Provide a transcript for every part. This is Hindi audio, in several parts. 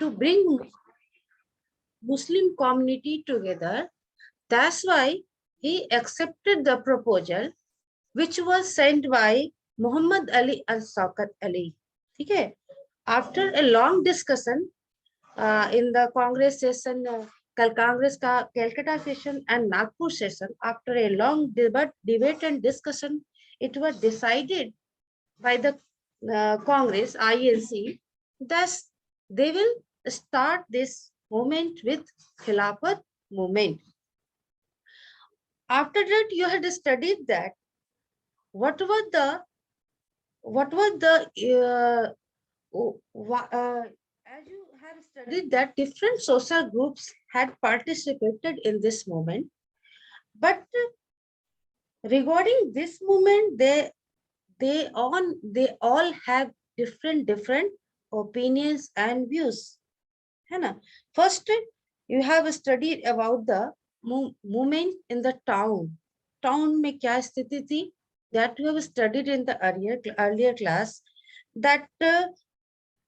to bring Muslim community together. That's why he accepted the proposal which was sent by Muhammad Ali al-Saqat Ali. Okay. After a long discussion in the Congress session, Congress ka Calcutta session and Nagpur session, after a long debate and discussion, it was decided by the Congress, INC, that they will start this movement with Khilafat movement. After that, you had studied that what was the as you have studied that different social groups had participated in this movement, but regarding this movement, they all have different opinions and views. है ना? First, you have studied about the movement in the town. Town में क्या स्थिति थी? That we have studied in the earlier class. That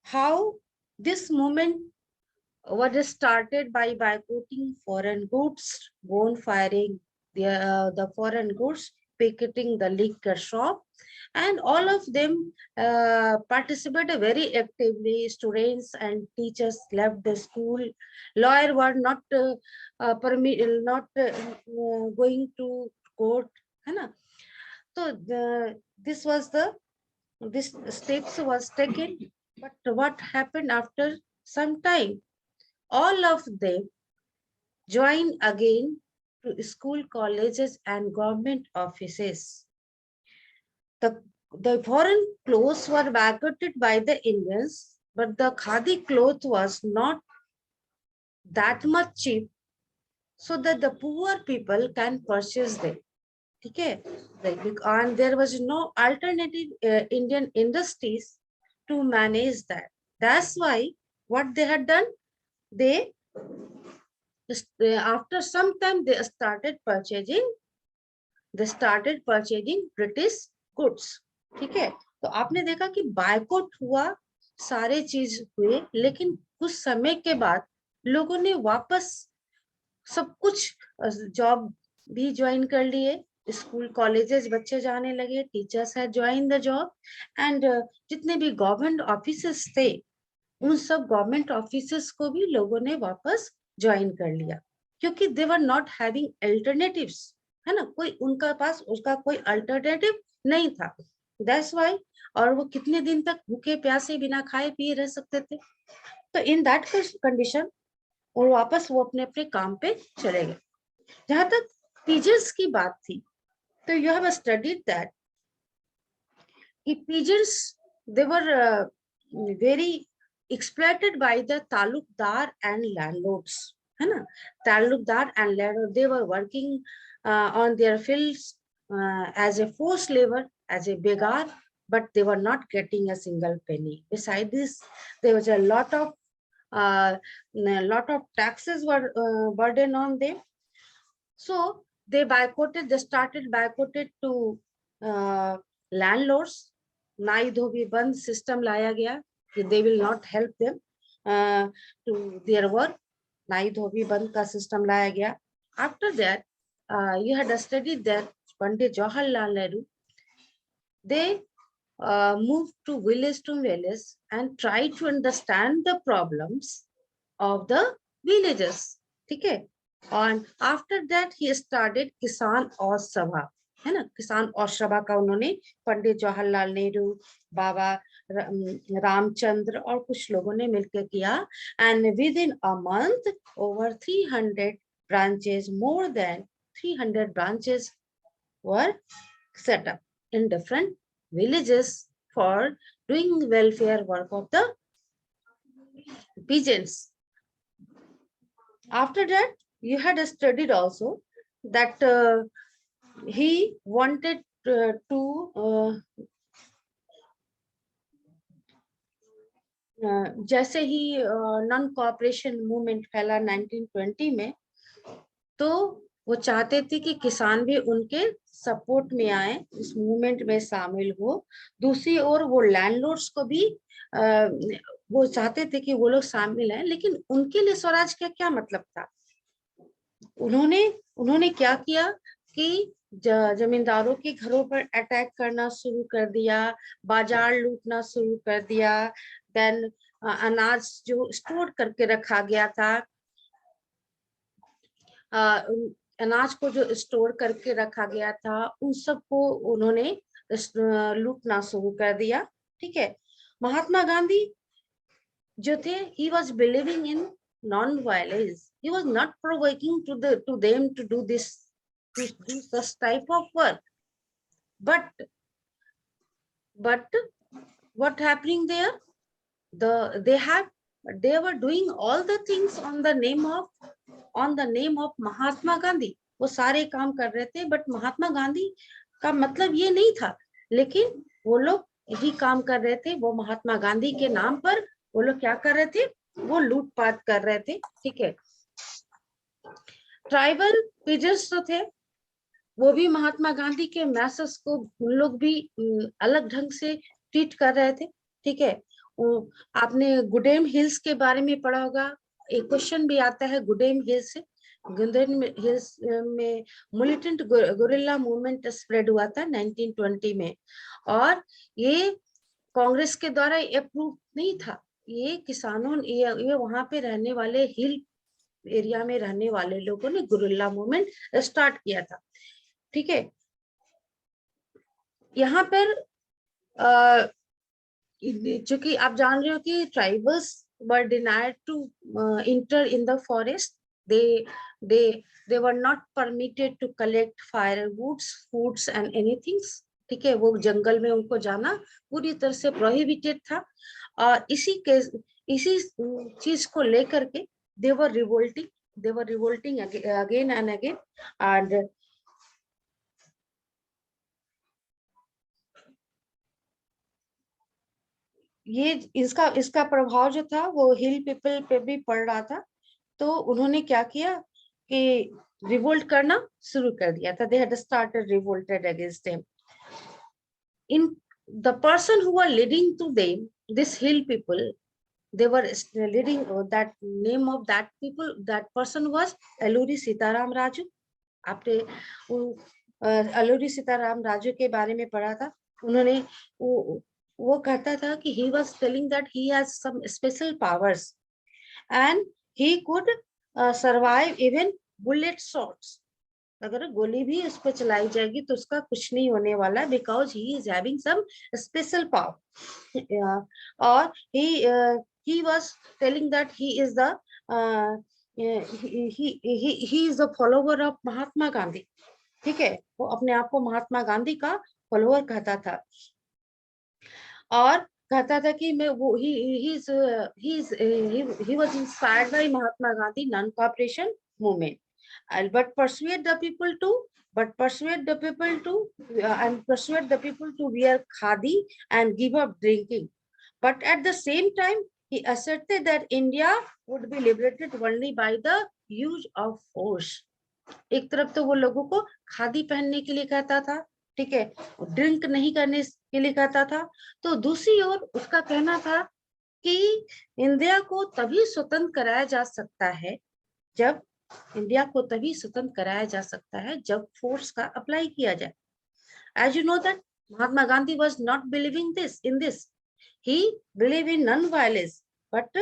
how this movement was started by boycotting foreign goods, bonfiring the foreign goods, picketing the liquor shop, and all of them participated very actively. Students and teachers left the school. Lawyers were not going to court. है ना? So this steps was taken. But what happened after some time? All of them joined again to school, colleges, and government offices. The foreign clothes were boycotted by the Indians, but the khadi cloth was not that much cheap, so that the poor people can purchase them. Okay, and there was no alternative Indian industries to manage that. That's why what they had done, they after some time they started purchasing British goods. ठीक है, तो आपने देखा कि बायकॉट हुआ, सारे चीज हुए, लेकिन कुछ समय के बाद लोगों ने वापस सब कुछ जॉब भी ज्वाइन कर लिए, स्कूल कॉलेजेस बच्चे जाने लगे, teachers had join the job, and जितने भी गवर्नमेंट ऑफिसेस थे उन सब गवर्नमेंट ऑफिसेस को भी लोगों ने वापस ज्वाइन कर लिया, क्योंकि दे वर नॉट हैविंग अल्टरनेटिव्स, है ना, कोई उनका पास उसका कोई अल्टरनेटिव नहीं था. दैट्स व्हाई, और वो कितने दिन तक भूखे प्यासे बिना खाए पिए रह सकते थे. तो इन दैट कंडीशन और वापस वो अपने अपने काम पे चले गए. जहां तक पीजेंट्स की बात थी, तो you have studied that peasants they were very exploited by the talukdar and landlords, है ना. Talukdar and landlord, they were working on their fields as a forced labor, as a begar, but they were not getting a single penny. Besides this, there was a lot of taxes were burden on them. So they started boycotted to landlords. नाई धोबी बंद सिस्टम लाया गया, they will not help them to their work. नाई धोबी बंद का सिस्टम लाया गया. After that, you had studied that Pandit Jawaharlal Nehru, they moved to village and tried to understand the problems of the villages. ठीक है. And after that, he started Kisan Aur Sabha, है ना. किसान और सभा का उन्होंने पंडित जवाहरलाल नेहरू, बाबा रामचंद्र और कुछ लोगों ने मिलकर किया. And with in a month over 300 branches, more than 300 branches were set up in different villages for doing welfare work of the peasants. After that, you had studied also that he wanted to जैसे ही नॉन कोऑपरेशन मूवमेंट फैला 1920 में, तो वो चाहते थे कि किसान भी उनके सपोर्ट में आए, इस मूवमेंट में शामिल हो। दूसरी ओर वो लैंडलॉर्ड्स को भी वो चाहते थे कि वो लोग शामिल हैं, लेकिन उनके लिए स्वराज का क्या मतलब था? उन्होंने उन्होंने क्या किया कि जमींदारों के घरों पर अटैक करना शुरू कर दिया, बाजार लूटना शुरू कर दिया। देन अनाज जो स्टोर करके रखा गया था, अनाज को जो स्टोर करके रखा गया था, उन सबको उन्होंने लूटना शुरू कर दिया। ठीक है। महात्मा गांधी जो थे, he was believing in non-violence. He was not provoking to them to do this, to do such type of work. But what happening there? They were doing all the things on the name of Mahatma Gandhi. वो सारे काम कर रहे थे, बट महात्मा गांधी का मतलब ये नहीं था, लेकिन वो लोग यही काम कर रहे थे। वो महात्मा गांधी के नाम पर वो लोग क्या कर रहे थे? वो लूटपाट कर रहे थे। ठीक है। ट्राइबल पीजर्स जो थे, वो भी महात्मा गांधी के मैसेज को उन लोग भी अलग ढंग से ट्रीट कर रहे थे। ठीक है। आपने गुडेम हिल्स के बारे में पढ़ा होगा। एक क्वेश्चन भी आता है गुडेम हिल्स से। गुडेम हिल्स में मिलिटेंट गुरिल्ला मूवमेंट स्प्रेड हुआ था 1920 में, और ये कांग्रेस के द्वारा अप्रूव नहीं था। ये किसानों, ये वहां पे रहने वाले हिल एरिया में रहने वाले लोगों ने गुरिल्ला मूवमेंट स्टार्ट किया था। ठीक है। यहाँ पर चूंकि आप जान रहे हो कि tribals were denied to enter in the forest, they were not permitted to collect firewoods, foods and anything। ठीक है। वो जंगल में उनको जाना पूरी तरह से प्रोहिबिटेड था, और इसी चीज को लेकर के they were revolting again and again। and ये इसका प्रभाव जो था वो हिल पीपल पे भी पड़ रहा था। तो उन्होंने क्या किया कि रिवोल्ट करना शुरू कर दिया था। they had started revolted against them। in the person who were leading to them, this hill people, they were leading that name of that people, that person was Alluri Sitaram Raju। आपने अलूरी सीताराम राजू के बारे में पढ़ा था। उन्होंने वो कहता था कि he was telling that he has some special powers and he could survive even bullet shots। अगर गोली भी उस पर चलाई जाएगी तो उसका कुछ नहीं होने वाला, because he is having some special power। और he was telling that he is the he is the follower of Mahatma Gandhi. ठीक है। वो अपने आप को महात्मा गांधी का फॉलोअर कहता था, और कहता था कि मैं वो he was inspired by Mahatma Gandhi non-cooperation movement, but persuade the people to wear khadi and give up drinking। But at the same time he asserted that India would be liberated only by the use of force। एक तरफ तो वो लोगों को खादी पहनने के लिए कहता था, ठीक है, ड्रिंक नहीं करने के लिए कहता था। तो दूसरी ओर उसका कहना था कि इंडिया को तभी स्वतंत्र कराया जा सकता है जब जब फोर्स का अप्लाई किया जाए। As you know that Mahatma Gandhi was not believing this, he believe in non violence, but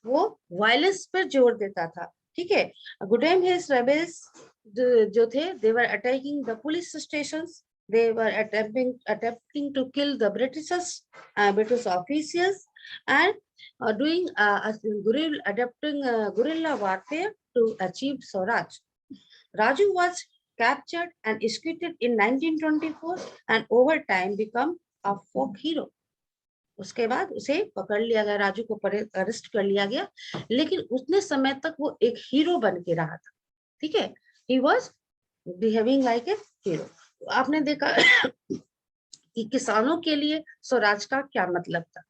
वो वायलेंस पर जोर देता था। ठीक है। गुडेम हिल्स रेबल्स जो थे, they were attacking the police stations, they were attempting to kill the British officials, and doing guerrilla warfare to achieve Swaraj। Raju was captured and executed in 1924 and over time become a folk hero। उसके बाद उसे पकड़ लिया गया, राजू को अरेस्ट कर लिया गया, लेकिन उतने समय तक वो एक हीरो बन के रहा था। ठीक है। he was behaving like a hero। तो आपने देखा कि किसानों के लिए स्वराज का क्या मतलब था।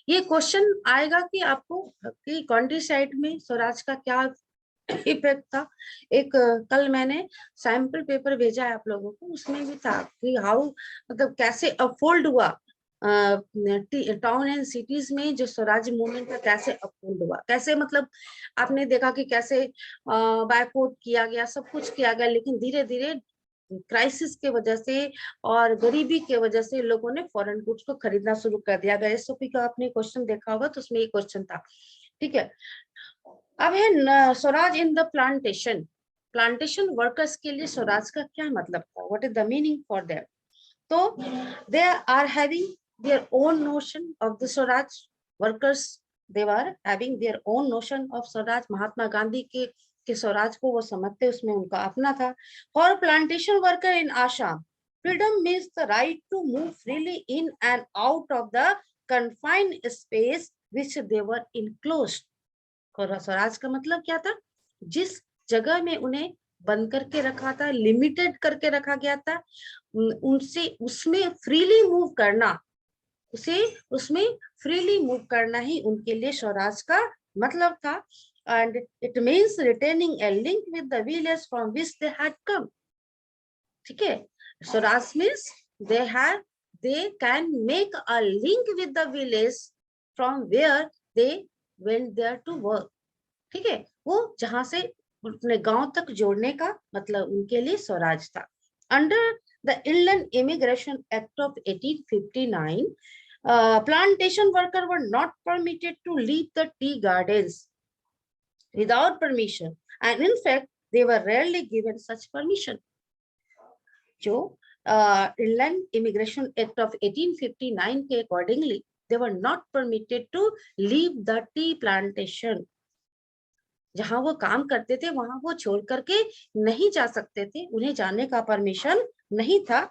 ये क्वेश्चन आएगा कि आपको कि कंट्री साइड में स्वराज का क्या इफेक्ट था। एक कल मैंने सैंपल पेपर भेजा है आप लोगों को, उसमें भी था कि हाउ मतलब कैसे अफोल्ड हुआ टाउन एंड सिटीज में जो स्वराज मूवमेंट का, कैसे अफोल्ड हुआ, कैसे मतलब आपने देखा कि कैसे बायकॉट किया गया, सब कुछ किया गया, लेकिन धीरे धीरे क्राइसिस के वजह से और गरीबी के वजह से लोगों ने फॉरेन गुड्स को खरीदना शुरू कर दिया। अगर एसओपी का आपने क्वेश्चन देखा होगा तो उसमें ये क्वेश्चन था, ठीक है। अब है swaraj in the plantation, plantation workers के लिए स्वराज का क्या मतलब था, what is the meaning for them. तो they are having their own notion of the swaraj, workers they are having their own notion of swaraj. Mahatma Gandhi के स्वराज को वो समझते, उसमें उनका अपना था। For plantation worker in Assam, freedom means the right to move freely in and out of the confined space which they were enclosed। और स्वराज का मतलब क्या था, जिस जगह में उन्हें बंद करके रखा था, लिमिटेड करके रखा गया था, उनसे उसमें फ्रीली मूव करना, उसे उसमें फ्रीली मूव करना ही उनके लिए स्वराज का मतलब था। And it means retaining a link with the village from which they had come, ठीक है। Swaraj means they can make a link with the village from where they went there to work, ठीक है। वो जहां से अपने गांव तक जोड़ने का मतलब उनके लिए स्वराज था। Under the inland immigration act of 1859, plantation workers were not permitted to leave the tea gardens without permission, and in fact they were rarely given such permission। जो इंलैंड इमिग्रेशन एक्ट ऑफ 1859 के accordingly they were not permitted to leave the tea plantation, जहां वो काम करते थे वहां वो छोड़ करके नहीं जा सकते थे, उन्हें जाने का परमिशन नहीं था।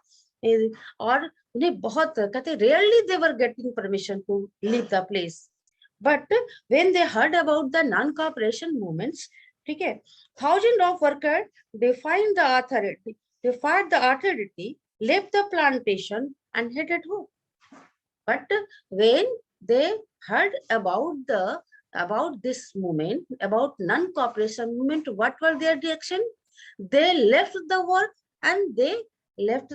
और उन्हें बहुत कहते rarely they were getting permission to leave the place, but when they heard about the non cooperation movements, ठीक है, thousand of worker defied the authority, left the plantation and headed home। But when they heard about this movement, about non-cooperation movement, what were their reaction? They left the work and they left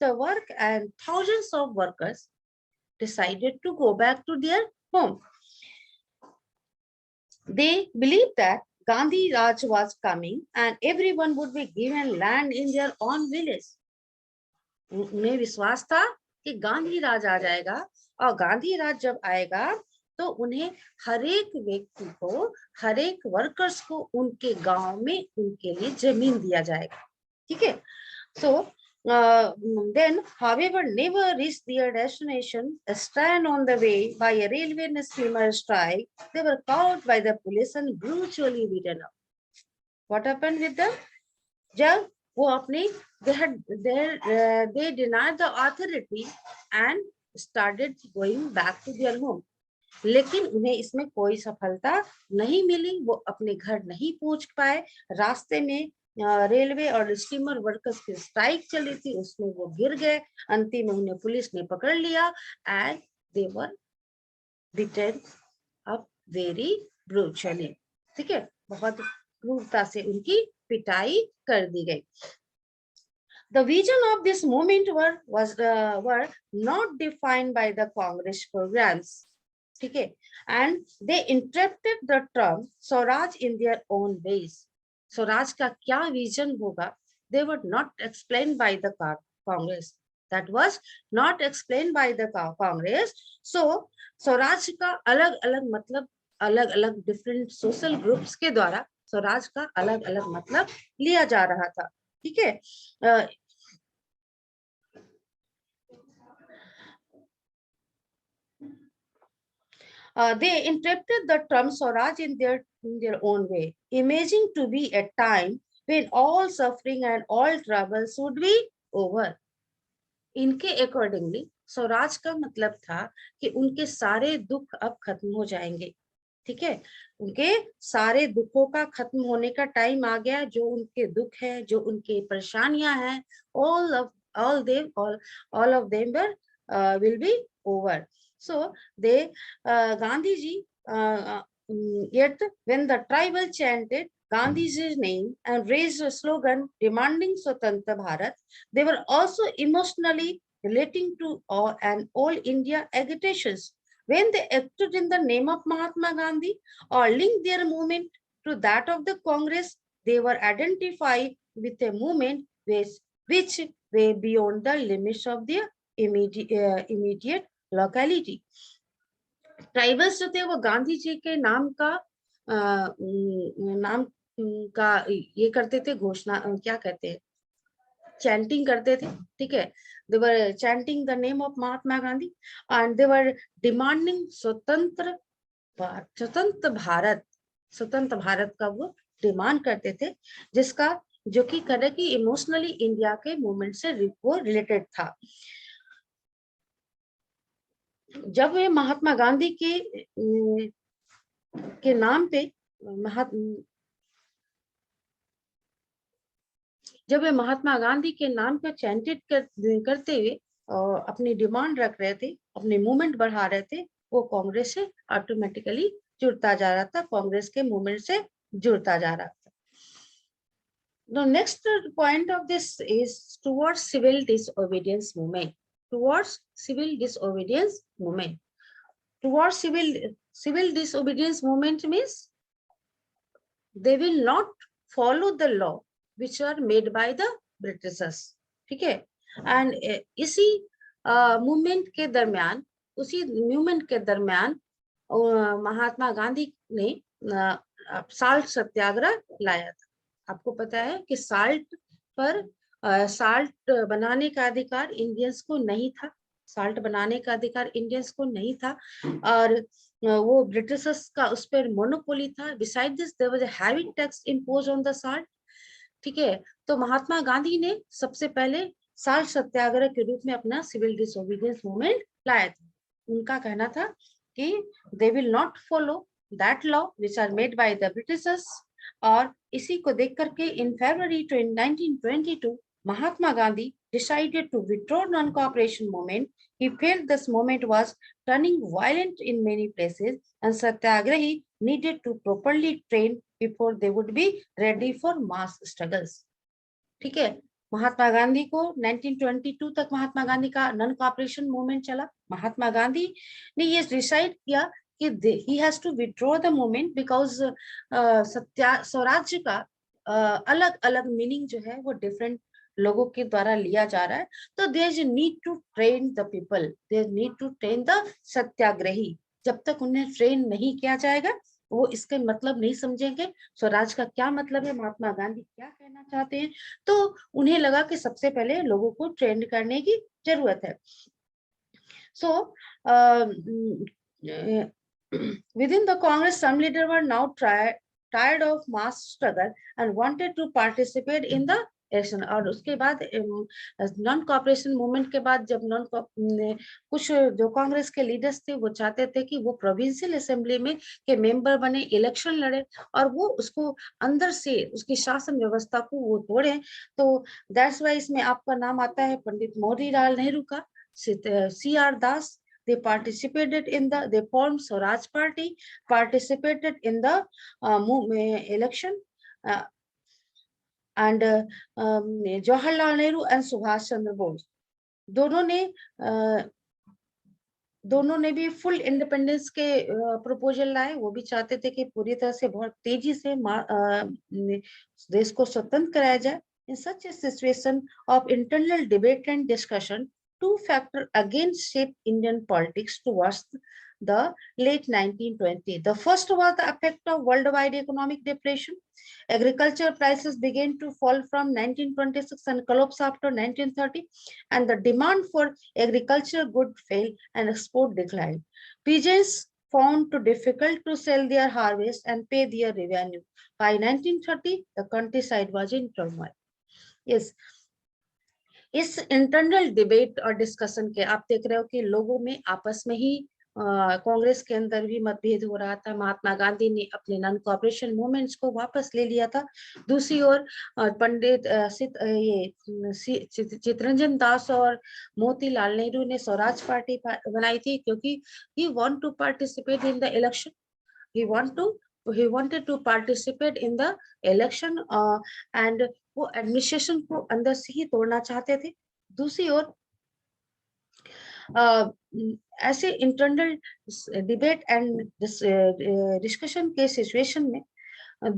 the work, and thousands of workers decided to go back to their home. They believed that Gandhi Raj was coming and everyone would be given land in their own village। उन्हें विश्वास था कि गांधी राज आ जाएगा, और गांधी राज जब आएगा तो उन्हें हर एक व्यक्ति को, हर एक वर्कर्स को उनके गांव में उनके लिए जमीन दिया जाएगा, ठीक है। सो then however never reached their destination, stranded on the way by a railway and steamer strike, they were caught by the police and brutally beaten up। What happened with them? जब वो अपने they denied the authority and started going back to their home, लेकिन उन्हें इसमें कोई सफलता नहीं मिली, वो अपने घर नहीं पहुंच पाए। रास्ते में रेलवे और स्टीमर वर्कर्स की स्ट्राइक चली थी, उसमें वो गिर गए, अंतिम में उन्हें पुलिस ने पकड़ लिया and they were beaten up very brutally, ठीक है, बहुत क्रूरता से उनकी पिटाई कर दी गई। The vision of this movement were not defined by the Congress programs, ठीक है, and they interpreted the term Swaraj in their own ways। Swaraj का क्या विजन होगा, they were not explained by the Congress, that was not explained by the Congress। So Swaraj का अलग अलग मतलब, अलग अलग डिफरेंट सोशल ग्रुप्स के द्वारा स्वराज का अलग अलग मतलब लिया जा रहा था, ठीक है। They interpreted the term Swaraj in their own way, imagining to be a time when all suffering and all troubles would be over। इनके अकॉर्डिंगली स्वराज का मतलब था कि उनके सारे दुख अब खत्म हो जाएंगे, ठीक है, उनके सारे दुखों का खत्म होने का टाइम आ गया। जो उनके दुख है, जो उनके परेशानियां हैं, all of them will be over। So they Gandhi ji Yet, when the tribal chanted Gandhiji's name and raised a slogan demanding Swatantra Bharat, they were also emotionally relating to an all India agitations. When they acted in the name of Mahatma Gandhi or linked their movement to that of the Congress, they were identified with a movement which way beyond the limits of their immediate locality. Tribals जो थे वो गांधी जी के नाम का नाम का ये करते थे, घोषणा क्या कहते हैं, चैंटिंग करते थे, ठीक है. They were chanting the name of Mahatma Gandhi and they were demanding swatantra Bharat, स्वतंत्र भारत का वो डिमांड करते थे, जिसका जो कि करे कि इमोशनली इंडिया के मूवमेंट से वो रिलेटेड था. जब वे महात्मा गांधी के नाम पे जब वे महात्मा गांधी के नाम पे चैंटेड करते हुए अपनी डिमांड रख रहे थे, अपने मूवमेंट बढ़ा रहे थे, वो कांग्रेस से ऑटोमेटिकली जुड़ता जा रहा था, कांग्रेस के मूवमेंट से जुड़ता जा रहा था. The next point of this is towards civil disobedience movement. Towards civil disobedience movement. Towards civil disobedience movement means they will not follow the law which are made by the Britishers. ठीक है. And इसी मूवमेंट के दरमियान, उसी मूवमेंट के दरमियान महात्मा गांधी ने साल्ट सत्याग्रह लाया था. आपको पता है कि साल्ट पर साल्ट बनाने का अधिकार इंडियंस को नहीं था, साल्ट बनाने का अधिकार इंडियंस को नहीं था, और वो ब्रिटिशर्स का उस पर मोनोपोली था. Beside this there was a heavy tax impose on the salt. ठीक है. तो महात्मा गांधी ने सबसे पहले साल्ट सत्याग्रह के रूप में अपना सिविल डिसोबीडियंस मूवमेंट लाया था. उनका कहना था कि they will not follow that law which are made by the Britishers. और इसी को देख करके इन फरवरी 1922 Mahatma Gandhi decided to withdraw non-cooperation movement. He felt this movement was turning violent in many places and Satyagrahi needed to properly train before they would be ready for mass struggles. ठीक है. महात्मा गांधी को 1922 तक महात्मा गांधी का नॉन कॉपरेशन मूवमेंट चला. महात्मा गांधी ने ये डिसाइड किया कि he has to withdraw the movement because स्वराज्य का अलग अलग मीनिंग जो है वो डिफरेंट लोगों के द्वारा लिया जा रहा है. तो there is need to train the people, there need to train the satyagrahi. जब तक उन्हें ट्रेन नहीं किया जाएगा वो इसके मतलब नहीं समझेंगे स्वराज का क्या मतलब है, महात्मा गांधी क्या कहना चाहते हैं. तो उन्हें लगा कि सबसे पहले लोगों को ट्रेन करने की जरूरत है. सो within the Congress, some leaders were now tired of mass struggle and wanted to participate in the election. और उसके बाद नॉन कॉपरेशन मूवमेंट के बाद जब कुछ जो कांग्रेस के लीडर्स थे वो चाहते थे कि वो प्रोविंशियल असेंबली में के मेंबर बने, इलेक्शन लड़े और वो उसको अंदर से उसकी शासन व्यवस्था को वो तोड़े. तो दैट्स वाई इसमें आपका नाम आता है पंडित मोतीलाल नेहरू का, CR Das. They participated in they formed Swaraj Party, participated in the election, and Jawaharlal Nehru and Subhash Chandra Bose दोनों ने भी फुल इंडिपेंडेंस के प्रपोजल लाए. वो भी चाहते थे कि पूरी तरह से बहुत तेजी से देश को स्वतंत्र कराया जाए. In such a situation of internal debate and discussion, two factors again shaped Indian politics towards the late 1920s. The first was the effect of worldwide economic depression. Agriculture prices began to fall from 1926 and collapse after 1930, and the demand for agricultural goods fell and export declined. Peasants found it difficult to sell their harvest and pay their revenue. By 1930, the countryside was in turmoil. Yes. इस इंटरनल डिबेट और डिस्कशन के आप देख रहे हो कि लोगों में आपस में ही कांग्रेस के अंदर भी मतभेद हो रहा था. महात्मा गांधी ने अपने नॉन कॉपरेशन मूवमेंट्स को वापस ले लिया था. दूसरी ओर पंडित चित्तरंजन दास और मोतीलाल नेहरू ने स्वराज पार्टी बनाई थी क्योंकि he want to participate in the election. he wanted to participate in the election and वो एडमिनिस्ट्रेशन को अंदर से ही तोड़ना चाहते थे। दूसरी ओर ऐसे इंटरनल डिबेट एंड डिस्कशन के सिचुएशन में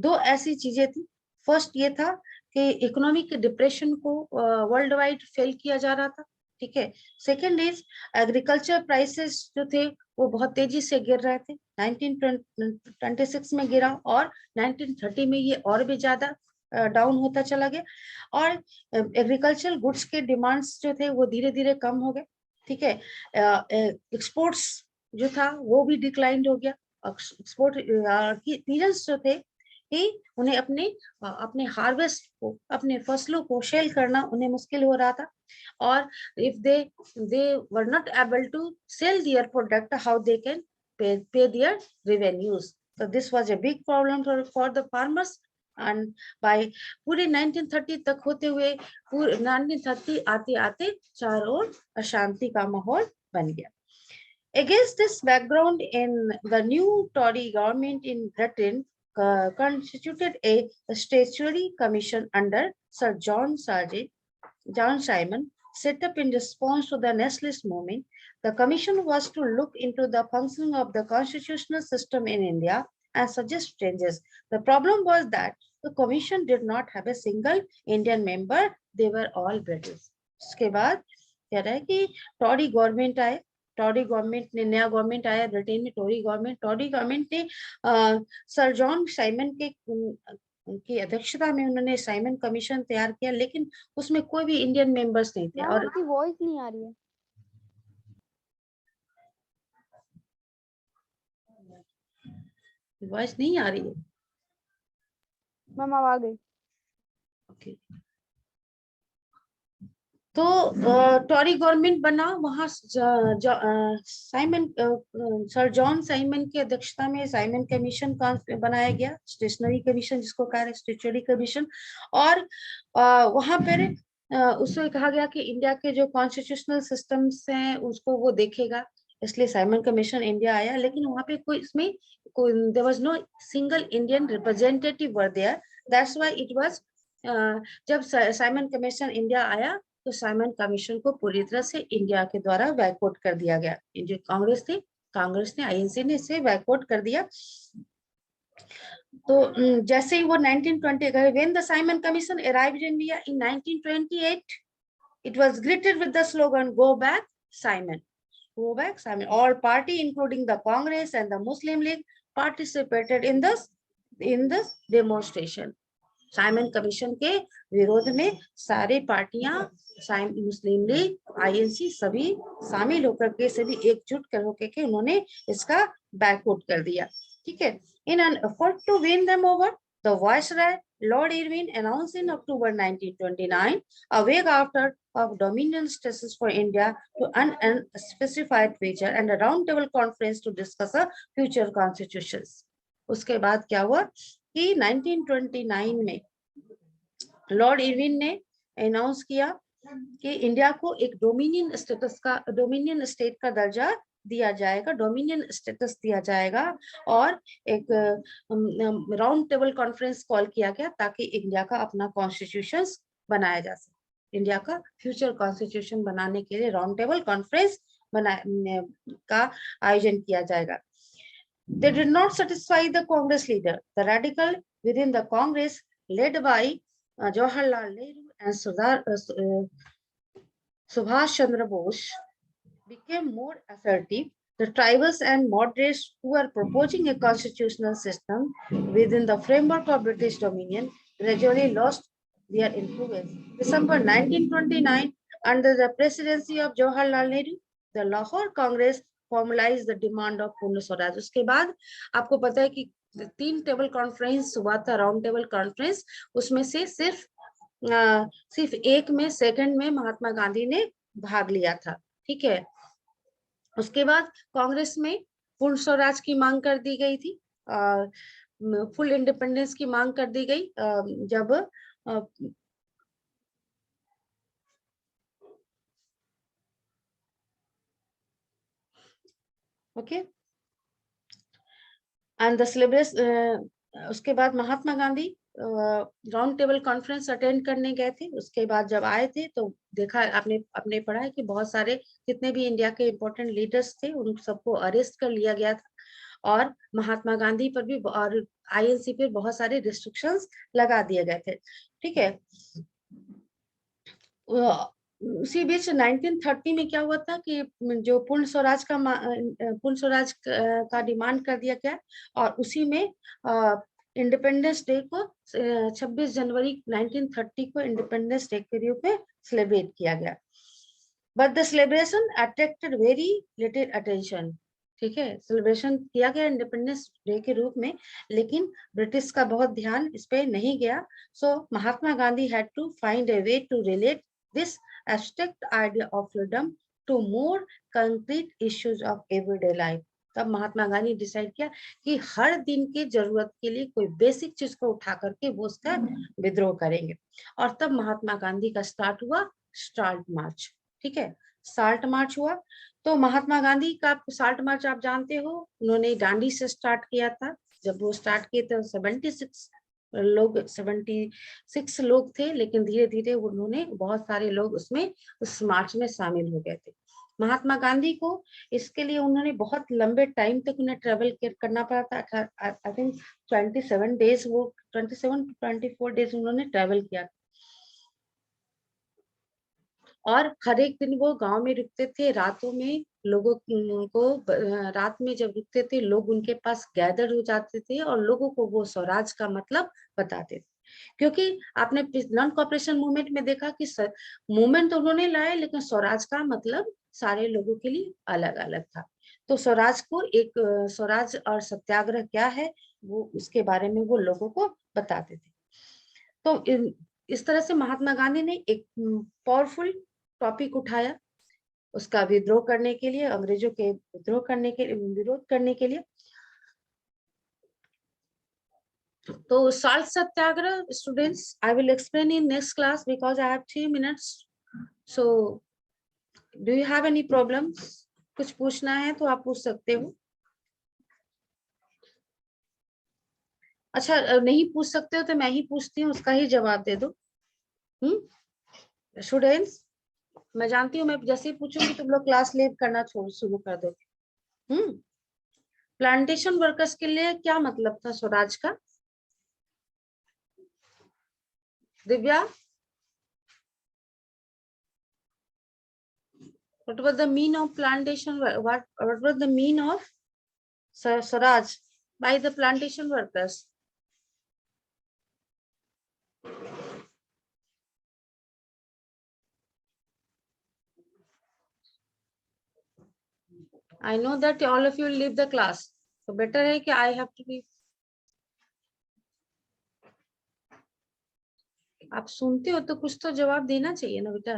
दो ऐसी चीजें थी। फर्स्ट ये था कि इकोनॉमिक डिप्रेशन को वर्ल्ड वाइड फेल किया जा रहा था, ठीक है। सेकेंड इज एग्रीकल्चर प्राइसेस जो थे वो बहुत तेजी से गिर रहे थे। 1926 में गिरा और 1930 में ये और भी ज्यादा डाउन होता चला गया और एग्रीकल्चर गुड्स के डिमांड्स जो थे वो धीरे धीरे कम हो गए, ठीक है। एक्सपोर्ट्स जो था वो भी डिक्लाइन हो गया। एक्सपोर्ट रीजन्स जो थे कि उन्हें अपने अपने हार्वेस्ट को, अपने फसलों को सेल करना उन्हें मुश्किल हो रहा था और if they were not able to sell their product, how they can pay their revenues. So this was a big problem for the farmers and by पूरे 1930 तक होते हुए पूरे 1930 आते आते चारों ओर अशांति का माहौल बन गया। Against this background, in the new Tory government in Britain constituted a statutory commission under Sir John Simon, set up in response to the nationalist movement. The commission was to look into the functioning of the constitutional system in India and suggest changes. The problem was that the commission did not have a single Indian member; they were all British. उसके बाद कह रहा है कि टॉरी गवर्नमेंट आए, टॉरी गवर्नमेंट ने, नया गवर्नमेंट आया ब्रिटेन में, टॉरी गवर्नमेंट ने सर जॉन साइमन के की अध्यक्षता में उन्होंने साइमन कमीशन तैयार किया, लेकिन उसमें कोई भी इंडियन मेंबर्स नहीं थे। और आपकी वॉइस नहीं आ रही है। वॉइस नहीं आ रही है? मैम अब आ गई। ओके। तो टॉरी गवर्नमेंट बना, वहां साइमन सर जॉन साइमन की अध्यक्षता में साइमन कमीशन बनाया गया, स्टेशनरी कमीशन जिसको कहा है, स्टेचुटरी कमीशन। और वहां पर उससे कहा गया कि इंडिया के जो कॉन्स्टिट्यूशनल सिस्टम्स हैं उसको वो देखेगा, इसलिए साइमन कमीशन इंडिया आया। लेकिन वहां पे कोई इसमें there was no single Indian representative were there, that's why it was जब साइमन कमीशन इंडिया आया तो साइमन कमीशन को पूरी तरह से इंडिया के द्वारा बैकआउट कर दिया गया। जो कांग्रेस थी, कांग्रेस ने, आईएनसी ने इसे बैकआउट कर दिया। तो जैसे ही वो 1920 when the Simon Commission arrived in India in 1928, it was greeted with the slogan "Go back, Simon." Go back, Simon. All party, including the Congress and the Muslim League, participated in this demonstration. Simon commission के विरोध में सारे पार्टियां, मुस्लिम लीग, आईएनसी सभी शामिल होकर के, सभी एकजुट कर होकर के उन्होंने इसका बैकआउट कर दिया, ठीक है। In an effort to win them over, the viceroy Lord Irwin announced in October 1929 a week after of dominion status for India to an unspecified future and a round table conference to discuss a future constitutions. उसके बाद क्या हुआ कि 1929 में लॉर्ड इरविन ने अनाउंस किया कि इंडिया को एक डोमिनियन स्टेट का दर्जा दिया जाएगा, डोमिनियन स्टेटस दिया जाएगा और एक राउंड टेबल कॉन्फ्रेंस कॉल किया गया ताकि इंडिया का अपना कॉन्स्टिट्यूशन बनाया जा सके। इंडिया का फ्यूचर कॉन्स्टिट्यूशन बनाने के लिए राउंड टेबल कॉन्फ्रेंस का आयोजन किया जाएगा। They did not satisfy the Congress leader. The radical within the Congress, led by Jawaharlal Nehru and Subhash Chandra Bose, became more assertive. The tribals and moderates who were proposing a constitutional system within the framework of British dominion gradually lost their influence. December 1929, under the presidency of Jawaharlal Nehru, the Lahore Congress formalise the demand of Purna Swaraj. उसके बाद आपको पता है कि 3 टेबल कॉन्फ्रेंस हुआ था, राउंड टेबल कॉन्फ्रेंस, उसमें से सिर्फ एक में, सेकंड में महात्मा गांधी ने भाग लिया था, ठीक है। उसके बाद कांग्रेस में पूर्ण स्वराज की मांग कर दी गई थी, फुल इंडिपेंडेंस की मांग कर दी गई जब ओके एंड द सिलेबस, उसके बाद Mahatma Gandhi round table conference attend करने गए थे। उसके बाद जब आए थे तो देखा, आपने आपने पढ़ा है कि बहुत सारे जितने भी इंडिया के इम्पोर्टेंट लीडर्स थे उन सबको अरेस्ट कर लिया गया था, और महात्मा गांधी पर भी और आईएनसी पर बहुत सारे रिस्ट्रिक्शंस लगा दिए गए थे। ठीक है, उसी बीच 1930 में क्या हुआ था कि जो पूर्ण स्वराज का डिमांड कर दिया गया, और उसी में इंडिपेंडेंस डे को 26 जनवरी 1930 को इंडिपेंडेंस डे के रूप में सेलिब्रेट किया गया। But the celebration attracted very little attention. ठीक है, सेलिब्रेशन किया गया इंडिपेंडेंस डे के रूप में, लेकिन ब्रिटिश का बहुत ध्यान इस पे नहीं गया। So Mahatma Gandhi had to find a way to relate this abstract idea of freedom to more concrete issues of everyday life। तब महात्मा गांधी डिसाइड किया कि हर दिन की जरूरत के लिए कोई बेसिक चीज को उठा करके वो उसका विद्रोह करेंगे। और तब महात्मा गांधी का स्टार्ट हुआ साल्ट मार्च। ठीक है, साल्ट मार्च हुआ। तो महात्मा गांधी का साल्ट मार्च आप जानते हो, उन्होंने डांडी से स्टार्ट किया था। जब वो स्टार्ट किए थे 76 लोग थे, लेकिन धीरे धीरे उन्होंने बहुत सारे लोग उसमें उस मार्च में शामिल हो गए थे। महात्मा गांधी को इसके लिए उन्होंने बहुत लंबे टाइम तक उन्हें ट्रेवल करना पड़ा था। आई थिंक 27 डेज, वो 27 to 24 डेज उन्होंने ट्रेवल किया। और हर एक दिन वो गांव में रुकते थे, रातों में लोगों को रात में जब रुकते थे लोग उनके पास गैदर हो जाते थे और लोगों को वो स्वराज का मतलब बताते थे। क्योंकि आपने नॉन कॉपरेशन मूवमेंट में देखा कि मूवमेंट तो उन्होंने लाया, लेकिन स्वराज का मतलब सारे लोगों के लिए अलग अलग था। तो स्वराज को एक स्वराज और सत्याग्रह क्या है वो उसके बारे में वो लोगों को बताते थे। तो इस तरह से महात्मा गांधी ने एक पावरफुल टॉपिक उठाया उसका विद्रोह करने के लिए, अंग्रेजों के विरोध करने के लिए। तो salt Satyagraha students, I will explain in next class because I have 3 minutes। So do you have any problems? कुछ पूछना है तो आप पूछ सकते हो। अच्छा, नहीं पूछ सकते हो तो मैं ही पूछती हूँ, उसका ही जवाब दे दो। स्टूडेंट्स, मैं जानती हूँ मैं जैसे ही पूछूंगी तुम लोग क्लास लेट करना शुरू कर दोगे। प्लांटेशन वर्कर्स के लिए क्या मतलब था स्वराज का? Divya, what was the mean of plantation? What was the mean of Swaraj by the plantation workers? I know that all of you will leave the class, so better है कि I have to be. आप सुनते हो तो कुछ तो जवाब देना चाहिए ना बेटा।